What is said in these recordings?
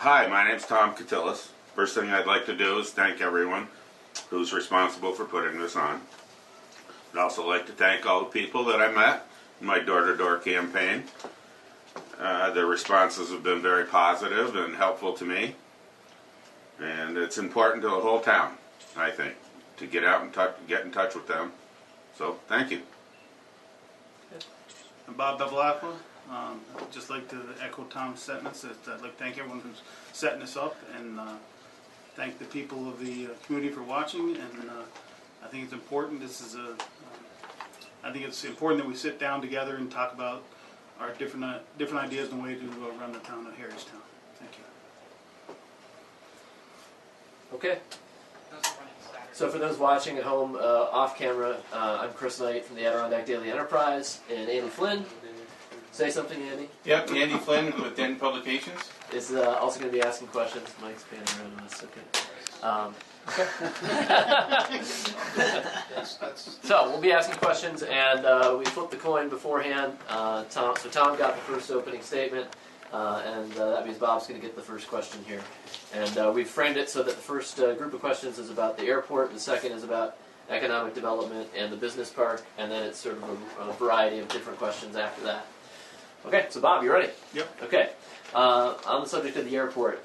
Hi, my name's Tom Catillaz. First thing I'd like to do is thank everyone who's responsible for putting this on. I'd also like to thank all the people that I met in my door-to-door campaign. The responses have been very positive and helpful to me. And it's important to the whole town, I think, to get out and get in touch with them. So, thank you. I'm Bob Bevilacqua. I'd just like to echo Tom's sentiments. I'd like to thank everyone who's setting this up, and thank the people of the community for watching. And I think it's important. I think it's important that we sit down together and talk about our different ideas and way to run the town of Harrietstown. Thank you. Okay. So for those watching at home off camera, I'm Chris Knight from the Adirondack Daily Enterprise, and Andy Flynn. Say something, Andy. Yep, Andy Flynn with Denton Publications. Is also going to be asking questions. Mike's panning around on us. Okay. So we'll be asking questions, and we flipped the coin beforehand. Tom got the first opening statement, and that means Bob's going to get the first question here. And we've framed it so that the first group of questions is about the airport, the second is about economic development and the business park, and then it's sort of a variety of different questions after that. Okay, so Bob, you ready? Yep. Okay. On the subject of the airport,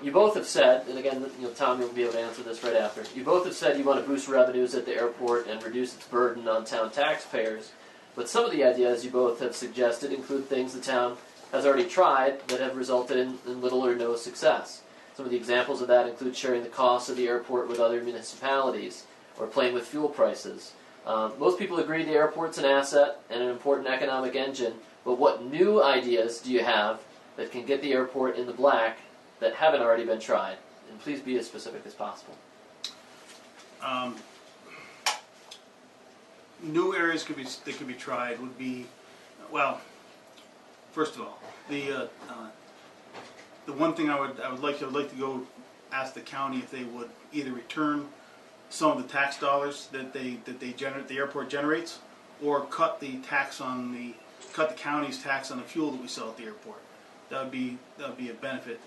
you both have said, and again, Tom, you'll be able to answer this right after. You both have said you want to boost revenues at the airport and reduce its burden on town taxpayers. But some of the ideas you both have suggested include things the town has already tried that have resulted in little or no success. Some of the examples of that include sharing the costs of the airport with other municipalities or playing with fuel prices. Most people agree the airport's an asset and an important economic engine. But what new ideas do you have that can get the airport in the black that haven't already been tried? And please be as specific as possible. New areas that could be tried would be, well, first of all, the one thing I would like to go ask the county if they would either return some of the tax dollars that the airport generates, or cut the county's tax on the fuel that we sell at the airport. That would be a benefit,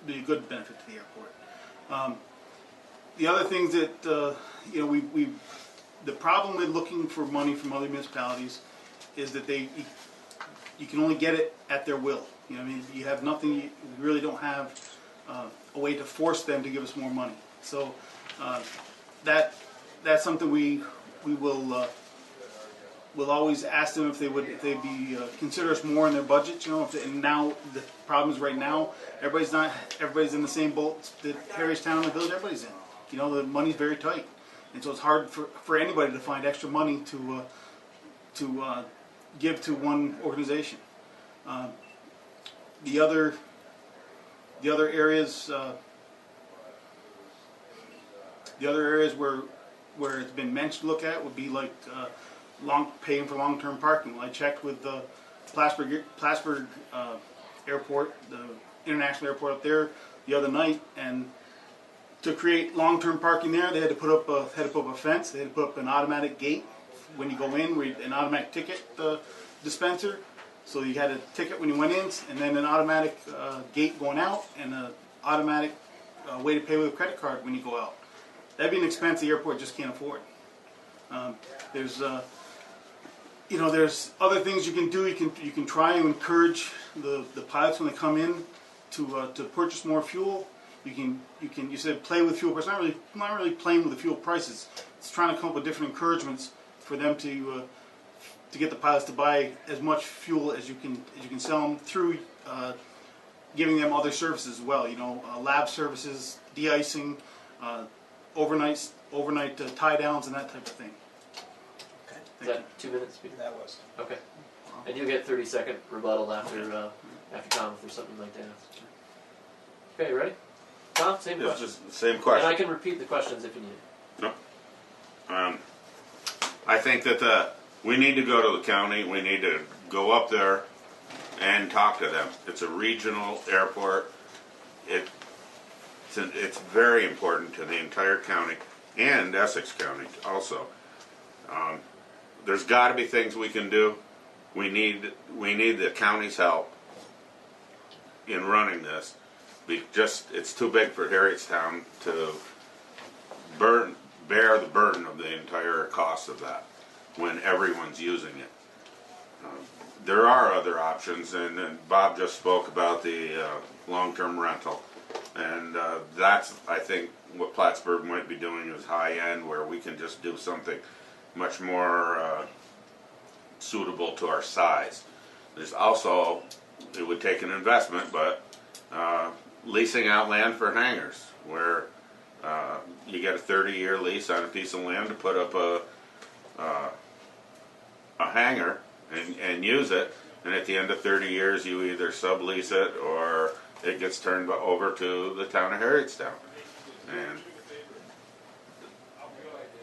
be a good benefit to the airport. The other things that the problem with looking for money from other municipalities is that you can only get it at their will. I mean, you have nothing. You really don't have a way to force them to give us more money. So that's something we will. We'll always ask them if they'd be consider us more in their budget. And now the problem is right now everybody's in the same boat that Harrietstown and the village everybody's in. The money's very tight, and so it's hard for anybody to find extra money to give to one organization. The other areas where it's been mentioned to look at would be like paying for long-term parking. Well, I checked with the Plattsburgh Airport, the international airport up there, the other night, and to create long-term parking there, they had to put up a fence. They had to put up an automatic gate when you go in, an automatic ticket dispenser. So you had a ticket when you went in, and then an automatic gate going out, and an automatic way to pay with a credit card when you go out. That'd be an expense the airport just can't afford. There's other things you can do. You can try and encourage the pilots when they come in to purchase more fuel. You said play with fuel prices. Not really playing with the fuel prices. It's trying to come up with different encouragements for them to get the pilots to buy as much fuel as you can sell them through giving them other services as well. Lab services, de-icing, overnight tie downs, and that type of thing. Okay. Is that 2 minutes? That was. Okay. And you'll get 30-second rebuttal after Tom if there's something you'd like to ask. Okay, you ready? Tom, same question. Just the same question. And I can repeat the questions if you need. No. I think that we need to go to the county. We need to go up there and talk to them. It's a regional airport. It's very important to the entire county and Essex County also. There's got to be things we can do. We need the county's help in running this. It's too big for Harrietstown to bear the burden of the entire cost of that when everyone's using it. There are other options, and Bob just spoke about the long-term rental, and that's, I think, what Plattsburgh might be doing is high-end, where we can just do something much more suitable to our size. There's also, it would take an investment, but leasing out land for hangars, where you get a 30-year lease on a piece of land to put up a hangar and use it, and at the end of 30 years you either sublease it or it gets turned over to the town of Harrietstown. And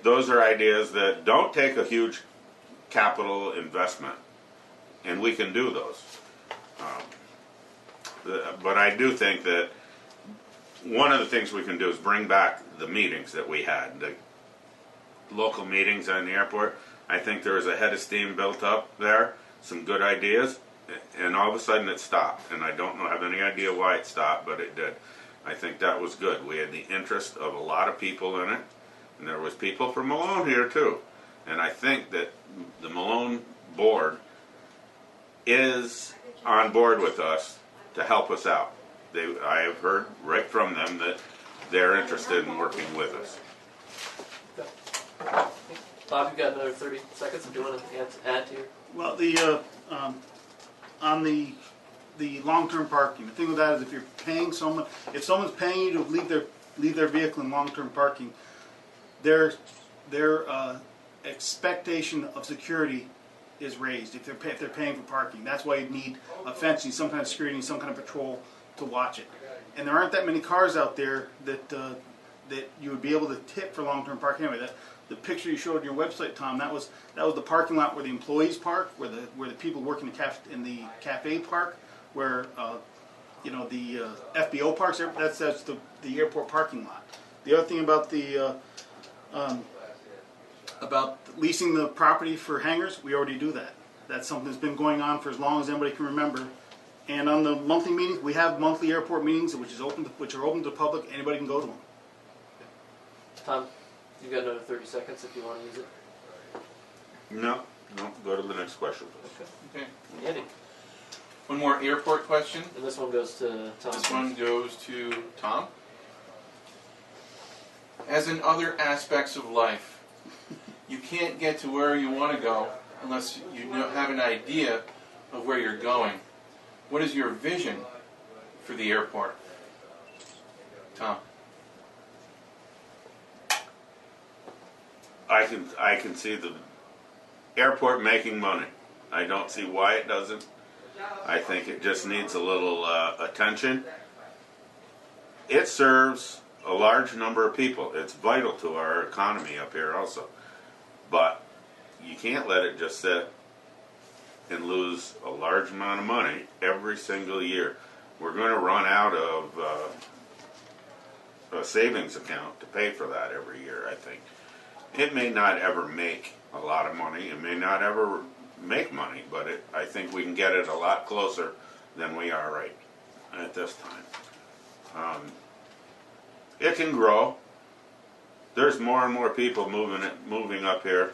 those are ideas that don't take a huge capital investment, and we can do those. But I do think that one of the things we can do is bring back the meetings that we had, the local meetings on the airport. I think there was a head of steam built up there, some good ideas, and all of a sudden it stopped. And I don't have any idea why it stopped, but it did. I think that was good. We had the interest of a lot of people in it, and there was people from Malone here too. And I think that the Malone board is on board with us to help us out. I have heard right from them that they're interested in working with us. Bob, you've got another 30 seconds if you want to add to your... Well, on the long-term parking, the thing with that is if you're paying someone, if someone's paying you to leave their vehicle in long-term parking, their expectation of security is raised if they're paying for parking. That's why you need a fence, you need some kind of security, some kind of patrol to watch it. And there aren't that many cars out there that you would be able to tip for long-term parking. Anyway, the picture you showed on your website, Tom, that was the parking lot where the employees park, where the people work in the cafe park, where the FBO parks. That's the airport parking lot. The other thing about about leasing the property for hangars, we already do that. That's something that's been going on for as long as anybody can remember. And on the monthly meetings, we have monthly airport meetings, which are open to the public. Anybody can go to them. Tom, you've got another 30 seconds if you want to use it. No, go to the next question. Okay. Andy. One more airport question. And this one goes to Tom. This one goes to Tom. As in other aspects of life, you can't get to where you want to go unless you have an idea of where you're going. What is your vision for the airport? Tom. I can see the airport making money. I don't see why it doesn't. I think it just needs a little attention. It serves a large number of people. It's vital to our economy up here also. But you can't let it just sit and lose a large amount of money every single year. We're going to run out of a savings account to pay for that every year, I think. It may not ever make a lot of money. It may not ever make money, but I think we can get it a lot closer than we are right at this time. It can grow. There's more and more people moving up here,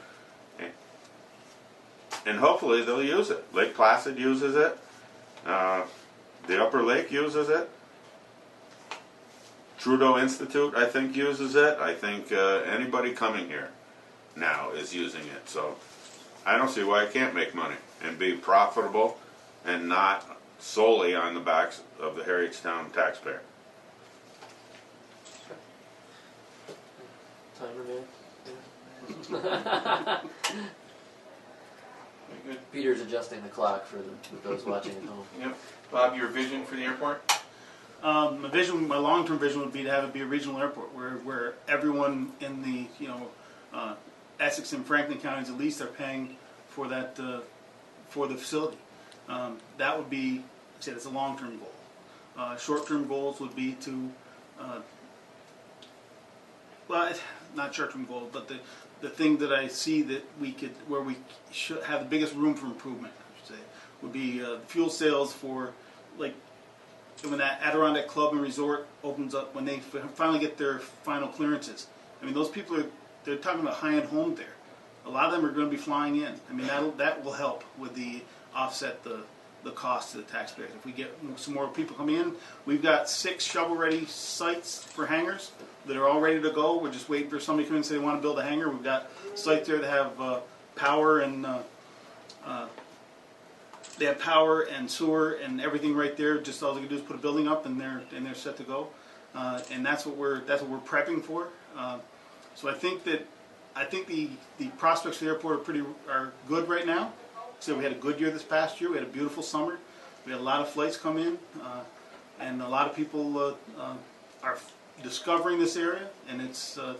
and hopefully they'll use it. Lake Placid uses it. The Upper Lake uses it. Trudeau Institute, I think, uses it. I think anybody coming here now is using it. So I don't see why it can't make money and be profitable and not solely on the backs of the Harrietstown taxpayer. Timer, man. Very good. Peter's adjusting the clock for those watching at home. Yep. Bob, your vision for the airport? My long-term vision would be to have it be a regional airport where everyone in the Essex and Franklin counties at least are paying for that for the facility. That would be, I said, it's a long-term goal. Short-term goals would be to not short-term goals, but the thing that I see that we should have the biggest room for improvement, I should say, would be fuel sales for, like, when that Adirondack Club and Resort opens up, when they finally get their final clearances. I mean, those people they're talking about high-end homes there. A lot of them are going to be flying in. I mean, that will help with the offset the cost to the taxpayers. If we get some more people coming in, we've got 6 shovel-ready sites for hangars that are all ready to go. We're just waiting for somebody to come in and say they want to build a hangar. We've got sites there that have power and they have power and sewer and everything right there. Just all they can do is put a building up, and they're set to go. And that's what we're prepping for. So I think the prospects for the airport are good right now. So we had a good year this past year. We had a beautiful summer. We had a lot of flights come in, and a lot of people are discovering this area. And it's I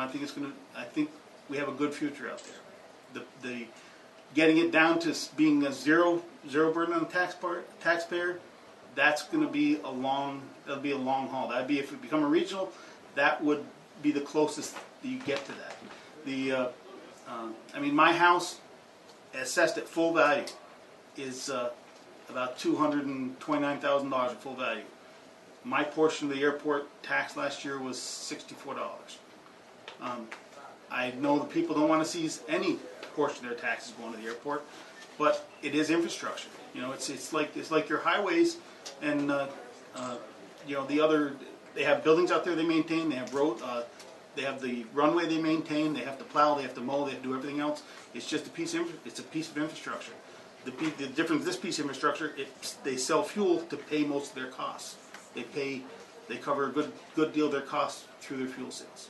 think we have a good future out there. The getting it down to being a zero burden on the taxpayer, that's going to be a long haul. That'd be, if it become a regional, that would be the closest that you get to that. I mean, my house, assessed at full value, is about $229,000 at full value. My portion of the airport tax last year was $64. I know the people don't want to see any portion of their taxes going to the airport, but it is infrastructure. It's like your highways, and the other. They have buildings out there they maintain. They have road. They have the runway they maintain. They have to plow. They have to mow. They have to do everything else. It's just a piece of infrastructure. The difference with this piece of infrastructure, they sell fuel to pay most of their costs. They cover a good deal of their costs through their fuel sales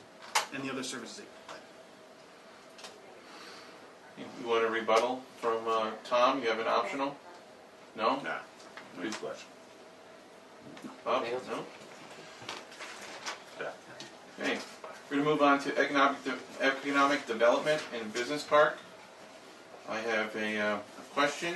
and the other services they provide. You want a rebuttal from Tom? You have an optional? No? Nah, next question. Bob? Anything else? No? Yeah. Okay. We're going to move on to economic development and business park. I have a question